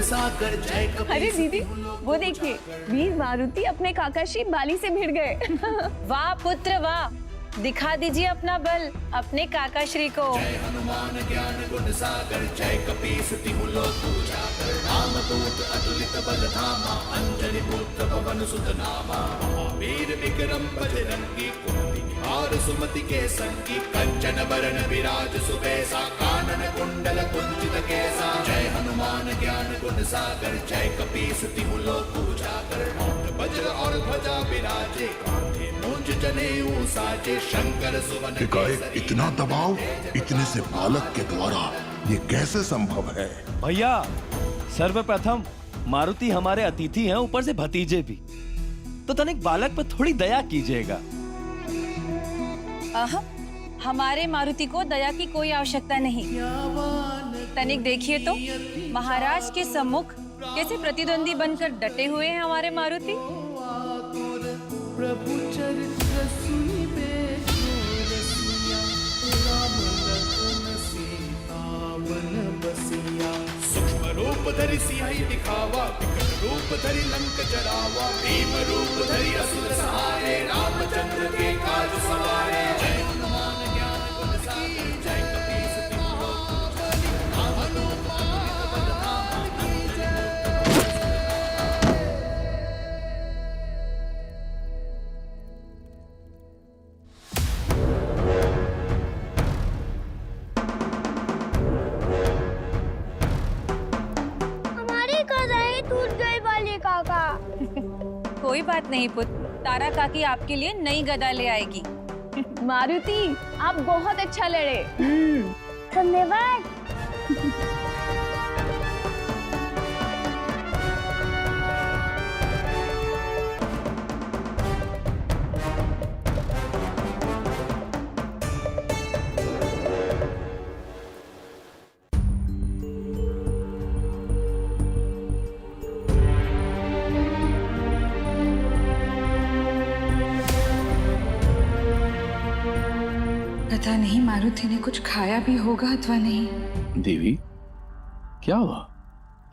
सागर जय कपीस। अरे दीदी वो देखिए, वीर मारुति अपने काकाश्री बाली से भिड़ गए। वाह पुत्र वाह, दिखा दीजिए अपना बल अपने काकाश्री को। जय हनुमान ज्ञान गुण सागर जय कपीस तिहु लोक उजागर। रामदूत अतुलित बल धामा अंजनी पुत्र पवन सुत नामा। महावीर विक्रम बजरंगी कुमति निहार सुमति के संगी। कंचन बरन विराज सुबेसा कानन कुंडल कुंचित केसा। जय हनुमान ज्ञान गुण सागर जय कपीस तिहु लोक उजागर। मौत वज्र और ध्वजा विराजे कांधे मूंज जनेऊ साजे। शंकर सुवन एकाएक इतना दबाव इतने से बालक के द्वारा ये कैसे संभव है? भैया सर्वप्रथम मारुति हमारे अतिथि हैं, ऊपर से भतीजे भी, तो तनिक बालक पर थोड़ी दया कीजिएगा। हमारे मारुति को दया की कोई आवश्यकता नहीं। तनिक देखिए तो महाराज के सम्मुख कैसे प्रतिद्वंदी बनकर डटे हुए हैं हमारे मारुति। प्रभु चरित्र सुनिबे रसिया। राम लखन सीता वन बसिया। सूक्ष्म रूप धरि सिंह दिखावा विकट रूप धरि लंक जरावा। भीम रूप धरि असुर सहारे रामचंद्र के काज सवारे। जय हनुमान ज्ञान गुण सागर जय कपीस तिहु लोक उजागर। राम दूत अतुलित बल धामा अंजनी कोई बात नहीं पुत्र, तारा काकी आपके लिए नई गदा ले आएगी। मारुति आप बहुत अच्छा लड़े। धन्यवाद। पता नहीं मारुति ने कुछ खाया भी होगा अथवा नहीं। देवी क्या हुआ?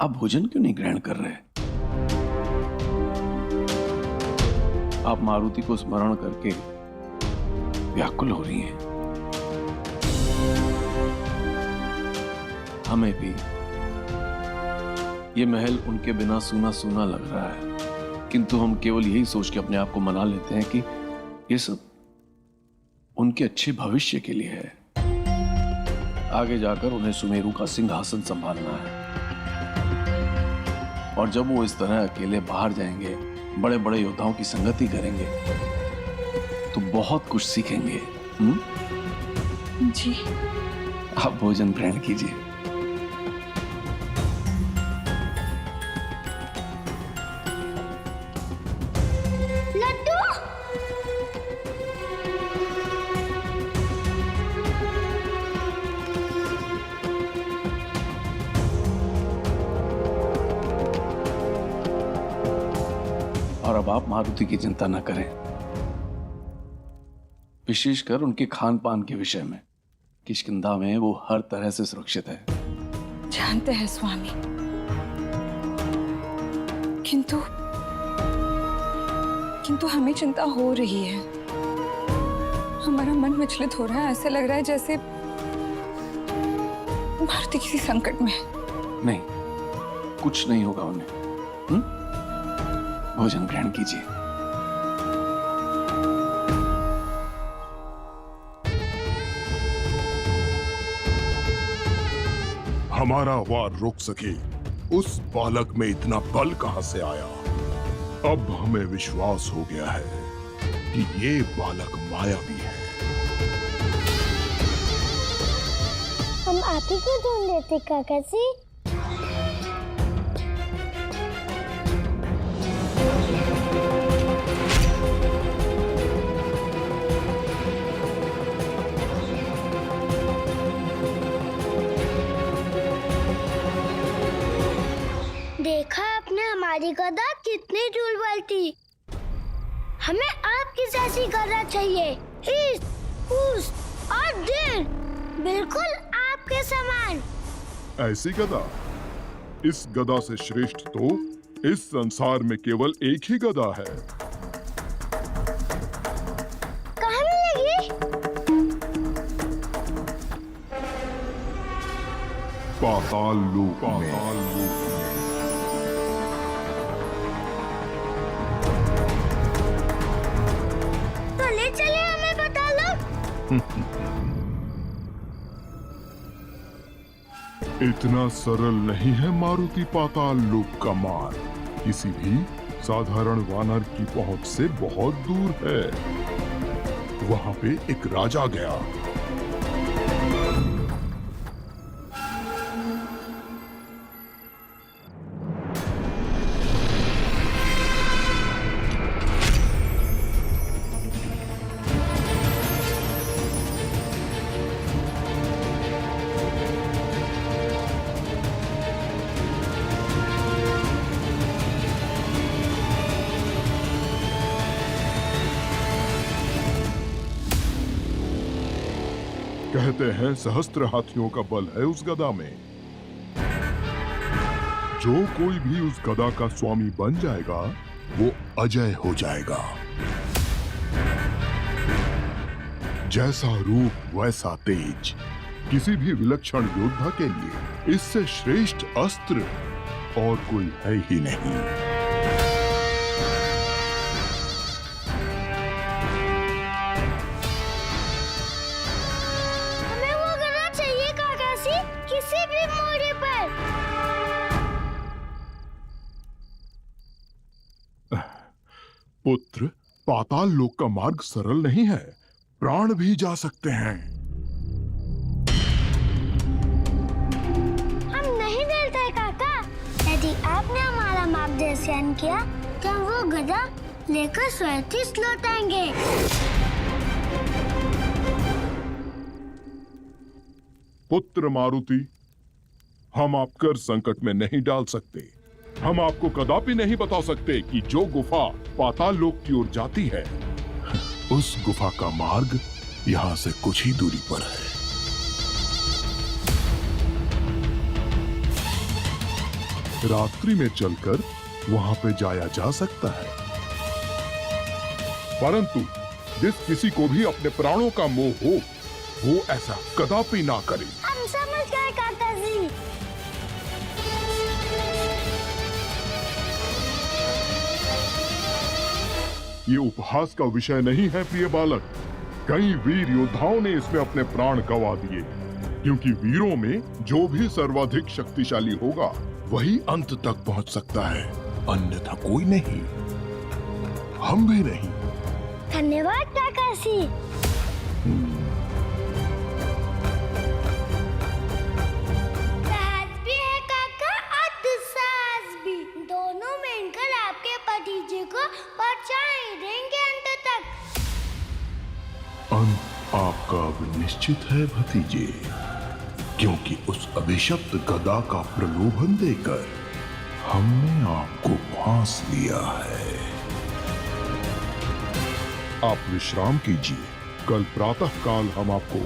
आप भोजन क्यों नहीं ग्रहण कर रहे? आप मारुति को स्मरण करके व्याकुल हो रही हैं। हमें भी ये महल उनके बिना सूना सूना लग रहा है, किंतु हम केवल यही सोच के अपने आप को मना लेते हैं कि ये सब उनके अच्छे भविष्य के लिए है। आगे जाकर उन्हें सुमेरु का सिंहासन संभालना है, और जब वो इस तरह अकेले बाहर जाएंगे, बड़े बड़े योद्धाओं की संगति करेंगे, तो बहुत कुछ सीखेंगे। जी। आप भोजन ग्रहण कीजिए। और अब आप मारुति की चिंता न करें, विशेषकर उनके खान पान के विषय में। किष्किंधा में वो हर तरह से सुरक्षित है। जानते हैं स्वामी, किंतु हमें चिंता हो रही है। हमारा मन विचलित हो रहा है, ऐसे लग रहा है जैसे मारुति किसी संकट में है। नहीं, कुछ नहीं होगा उन्हें। भोजन ग्रहण कीजिए। हमारा वार रुक सके, उस बालक में इतना बल कहां से आया? अब हमें विश्वास हो गया है कि ये बालक मायावी है। हम आप ही को ढूंढ लेते काका जी। देखा आपने हमारी गदा कितनी टूलबल थी। हमें आपकी जैसी गदा चाहिए, ईस्ट, ऊस्ट और दिल, बिल्कुल आपके समान। ऐसी गदा इस गदा से श्रेष्ठ तो इस संसार में केवल एक ही गदा है। कहाँ मिलेगी? पाताल लोक में। तो ले चले हमें पाताल लोक। इतना सरल नहीं है मारुति पाताल लोक का मार्ग। किसी भी साधारण वानर की पहुंच से बहुत दूर है। वहां पे एक राजा गया। कहते हैं सहस्त्र हाथियों का बल है उस गदा में। जो कोई भी उस गदा का स्वामी बन जाएगा वो अजय हो जाएगा। जैसा रूप वैसा तेज। किसी भी विलक्षण योद्धा के लिए इससे श्रेष्ठ अस्त्र और कोई है ही नहीं। किसी भी मोड़ पर। पुत्र, पाताल लोक का मार्ग सरल नहीं है। प्राण भी जा सकते हैं। हम नहीं डरते काका। यदि आपने हमारा मार्गदर्शन किया तो हम वो गदा लेकर स्वैतिश लौटाएंगे। पुत्र मारुति, हम आप कर संकट में नहीं डाल सकते। हम आपको कदापि नहीं बता सकते कि जो गुफा पाताल लोक की ओर जाती है उस गुफा का मार्ग यहाँ से कुछ ही दूरी पर है। रात्रि में चलकर वहां पे जाया जा सकता है, परंतु जिस किसी को भी अपने प्राणों का मोह हो वो ऐसा कदापि ना करे। हम समझ गए काका जी। ये उपहास का विषय नहीं है प्रिय बालक। कई वीर योद्धाओं ने इसमें अपने प्राण गंवा दिए, क्योंकि वीरों में जो भी सर्वाधिक शक्तिशाली होगा वही अंत तक पहुंच सकता है, अन्यथा कोई नहीं, हम भी नहीं। धन्यवाद काका जी। साहस भी है काका और दुस्साहस भी। दोनों मिलकर आपके भतीजे को पहुंचा ही देंगे अंत तक। अंत आपका अब निश्चित है भतीजे, क्योंकि उस अभिशप्त गदा का प्रलोभन देकर हमने आपको फांस लिया है। आप विश्राम कीजिए। कल प्रातः काल हम आपको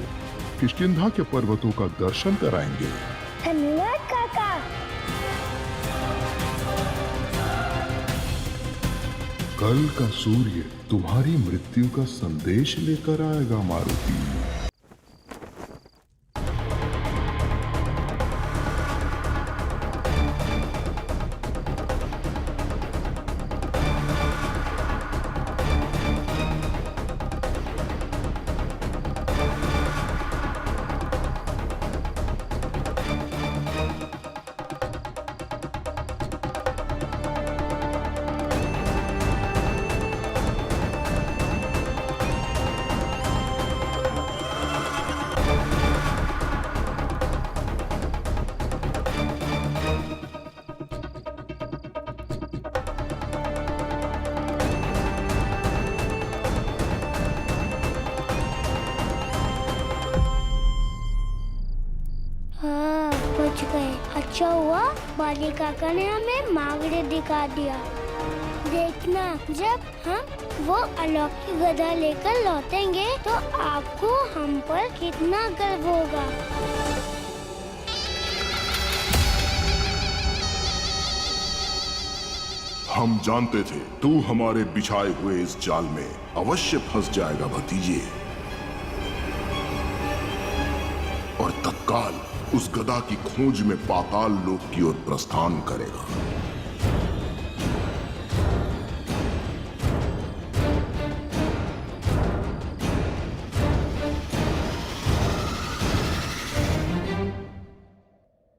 किष्किंधा के पर्वतों का दर्शन कराएंगे। धन्यवाद काका। कल का सूर्य तुम्हारी मृत्यु का संदेश लेकर आएगा मारुति। पहुंच गए। अच्छा हुआ बाली काका ने हमें मांगड़े दिखा दिया। देखना जब हम वो अलौकिक गदा लेकर लौटेंगे तो आपको हम पर कितना गर्व होगा। हम जानते थे तू हमारे बिछाए हुए इस जाल में अवश्य फंस जाएगा भतीजे, और तत्काल उस गदा की खोज में पाताल लोक की ओर प्रस्थान करेगा।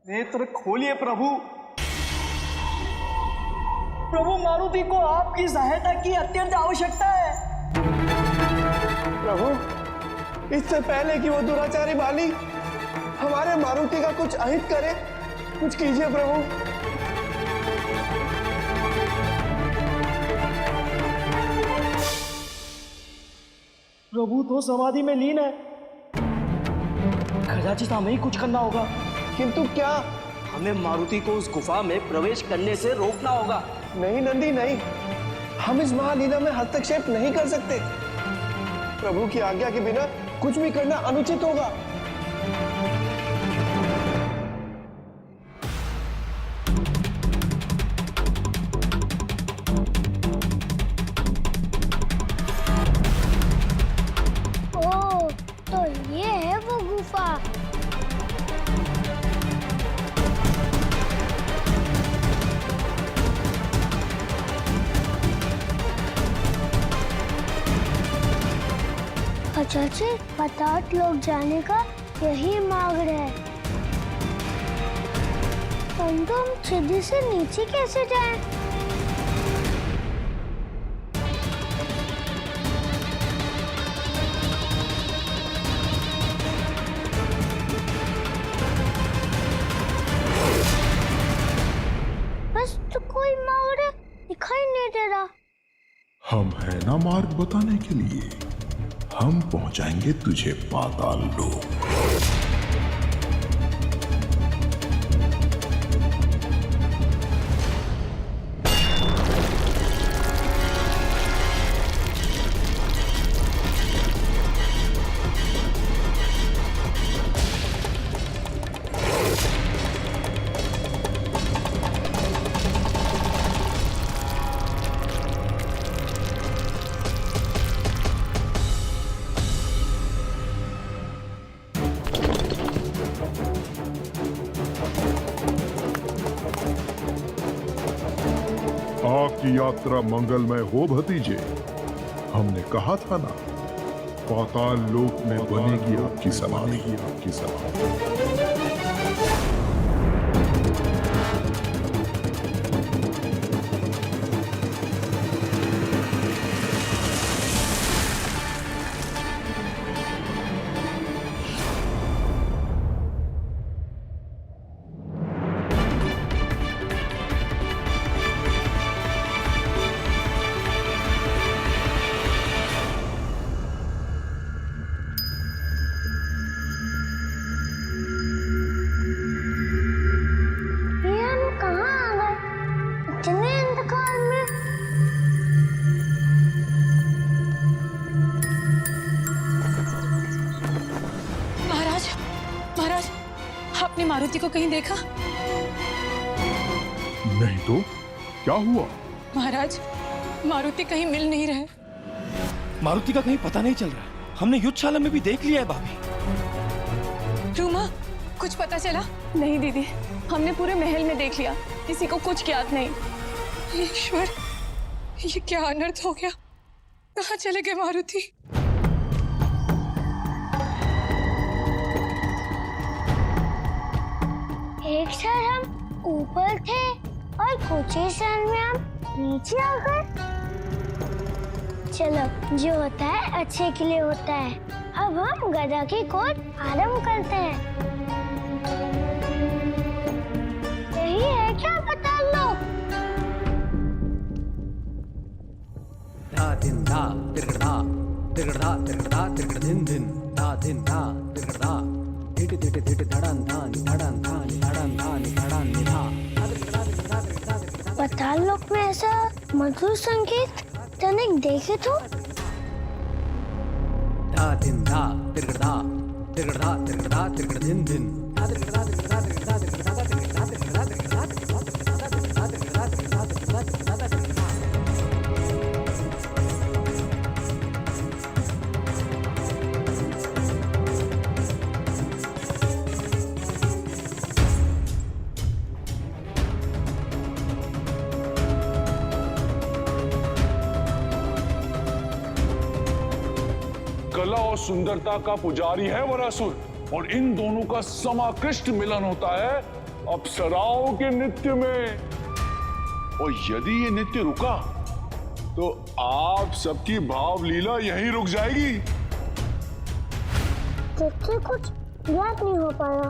नेत्र खोलिए प्रभु। प्रभु, मारुति को आपकी सहायता की अत्यंत आवश्यकता है। प्रभु, इससे पहले कि वो दुराचारी बाली हमारे मारुति का कुछ अहित करे, कुछ कीजिए प्रभु। प्रभु तो समाधि में लीन है, खजांची हमें ही कुछ करना होगा। किंतु क्या? हमें मारुति को उस गुफा में प्रवेश करने से रोकना होगा। नहीं नंदी नहीं, हम इस महालीला में हस्तक्षेप नहीं कर सकते। प्रभु की आज्ञा के बिना कुछ भी करना अनुचित होगा। ओह, तो ये है वो गुफा। चाची, पताट लोग जाने का यही मार्ग है, परंतु हम सीढ़ी से नीचे कैसे जाएं? बस तो कोई मार्ग दिखाई नहीं दे रहा। हम है ना मार्ग बताने के लिए। हम पहुंचाएंगे तुझे पाताल लोक। आपकी यात्रा मंगलमय हो भतीजे। हमने कहा था ना, पाताल लोक में बनेगी आपकी समाधि। आपने मारुति को कहीं देखा? नहीं तो क्या हुआ? महाराज, मारुति कहीं मिल नहीं रहे। मारुति का कहीं पता नहीं चल रहा। हमने युद्धशाला में भी देख लिया है भाभी। रूमा, कुछ पता चला? नहीं दीदी, हमने पूरे महल में देख लिया, किसी को कुछ ज्ञात नहीं। ईश्वर, ये क्या अनर्थ हो गया? कहाँ चले गए मारुति? एक क्षण हम ऊपर थे और कुछ ही क्षण में हम नीचे आ गए। चलो, जो होता है अच्छे के लिए होता है। अब हम गदा की खोज आरंभ करते हैं। यही है क्या बता लो? धा दिन धा तिरगड़ा तिरगड़ा तिरगड़ा तिरगड़ दिन दिन धा दिन धा तिरगड़ा धिट धिट धिट धड़न धान धड़न धान धड़न धान धड़न निधा। पाताल लोक में ऐसा मधुर संगीत तनिक देखे तो। धा दिन धा तिरगड़ा तिरगड़ा तिरगड़ा तिरगड़ दिन दिन धा तिरगड़ा तिरगड़ा तिरगड़ा तिरगड़ा तिरगड़ा तिरगड़ा तिरगड़ा तिरगड़ा तिरगड़ा तिरगड़ा तिरगड़ा तिरगड़ा तिरगड़ा तिरगड़ा कला और सुंदरता का पुजारी है वरासुर, और इन दोनों का समाकृष्ट मिलन होता है अप्सराओं के नृत्य में। और यदि ये नृत्य रुका तो आप सबकी भाव लीला यहीं रुक जाएगी। देखिए कुछ याद नहीं हो पाया।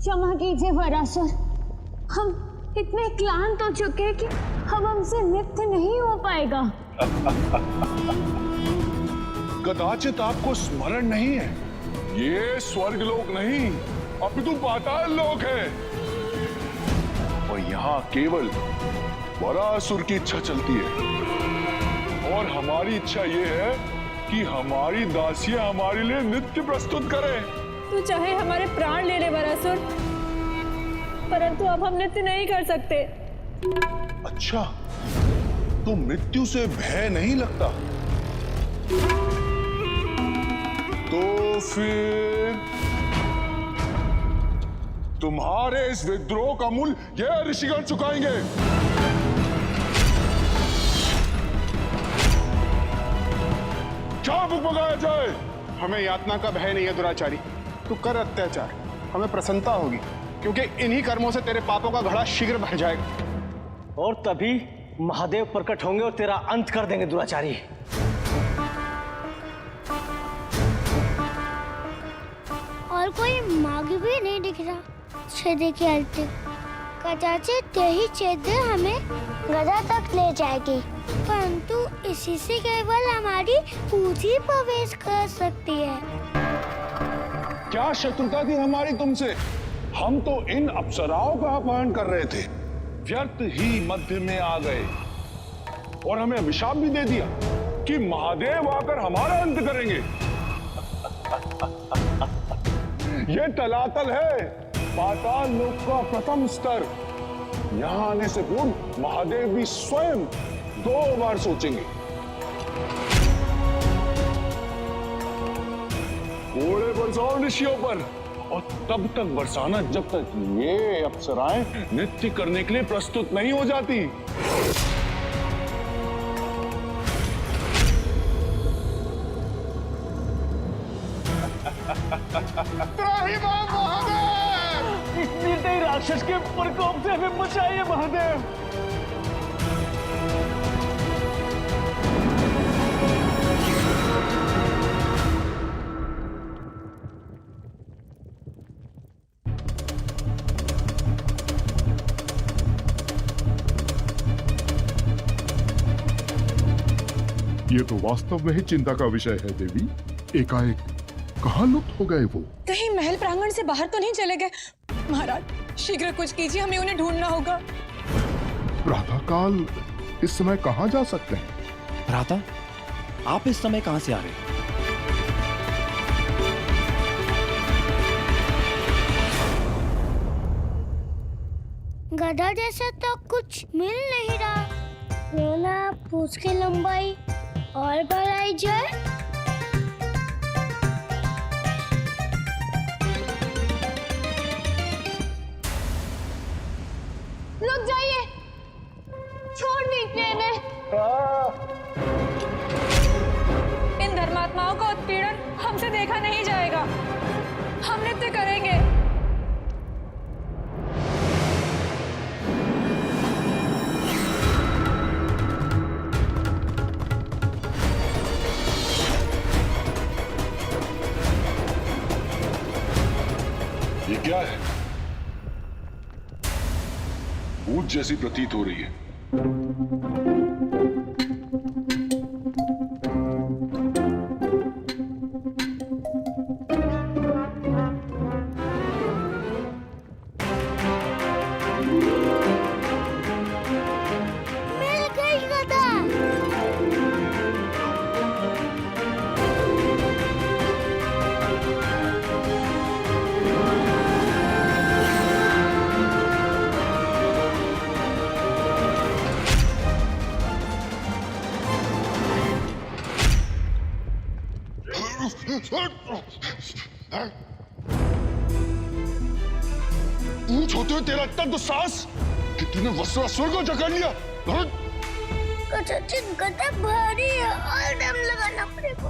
क्षमा कीजिए वरासुर, हम इतने क्लांत हो चुके हैं कि हम हमसे नृत्य नहीं हो पाएगा। कदाचित आपको स्मरण नहीं है, ये स्वर्ग लोक नहीं अपितु पाताल लोक है, और यहाँ केवल वरासुर की इच्छा चलती है। और हमारी इच्छा ये है कि हमारी दासियां हमारे लिए नृत्य प्रस्तुत करें। तू चाहे हमारे प्राण ले ले वरासुर, परंतु अब हम नृत्य नहीं कर सकते। अच्छा, तो मृत्यु से भय नहीं लगता? तो फिर तुम्हारे इस विद्रोह का मूल्य ये ऋषिगण चुकाएंगे। क्या भुगताया जाए? हमें यातना का भय नहीं है दुराचारी, तू कर अत्याचार, हमें प्रसन्नता होगी, क्योंकि इन्हीं कर्मों से तेरे पापों का घड़ा शीघ्र भर जाएगा। और तभी महादेव प्रकट होंगे और तेरा अंत कर देंगे दुराचारी। और कोई मार्ग भी नहीं दिख रहा छेदे के अलते। कदाचित यही छेद हमें गदा तक ले जाएगी, परंतु इसी से केवल हमारी पूंजी प्रवेश कर सकती है। क्या शत्रुता थी हमारी तुमसे? हम तो इन अप्सराओं का अपहरण कर रहे थे, व्यर्थ ही मध्य में आ गए और हमें अभिशाप भी दे दिया कि महादेव आकर हमारा अंत करेंगे। ये तलातल है पाताल लोक का प्रथम स्तर। यहां आने से पूर्व महादेव भी स्वयं 2 बार सोचेंगे। घोड़े बरसाओ ऋषियों पर, और तब तक बरसाना जब तक ये अप्सराएं नृत्य करने के लिए प्रस्तुत नहीं हो जाती। इस निर्दयी राक्षस के प्रकोप से हमें बचाइए महादेव। ये तो वास्तव में ही चिंता का विषय है देवी। एकाएक कहाँ लुप्त हो गए वो? कहीं महल प्रांगण से बाहर तो नहीं चले गए? महाराज शीघ्र कुछ कीजिए, हमें उन्हें ढूंढना होगा। प्रातः काल इस समय कहाँ जा सकते हैं? भ्राता, आप इस समय कहाँ से आ रहे हैं? गधा जैसा तो कुछ मिल नहीं रहा। क्यों ना पूंछ की लंबाई और बढ़ाई जाए? रुक जाइए, छोड़ दीजिए इन्हें। इन धर्मात्माओं का उत्पीड़न हमसे देखा नहीं जाएगा। हम नृत्य करेंगे। ये क्या है? भूत जैसी प्रतीत हो रही है। मिल गई गधा। ऊंच होते हुए तेरा इतना दुस्साहस कि तूने वसुरासुर को जकड़ लिया। सचिन गदा भारी है और टाइम लगाना पड़ेगा।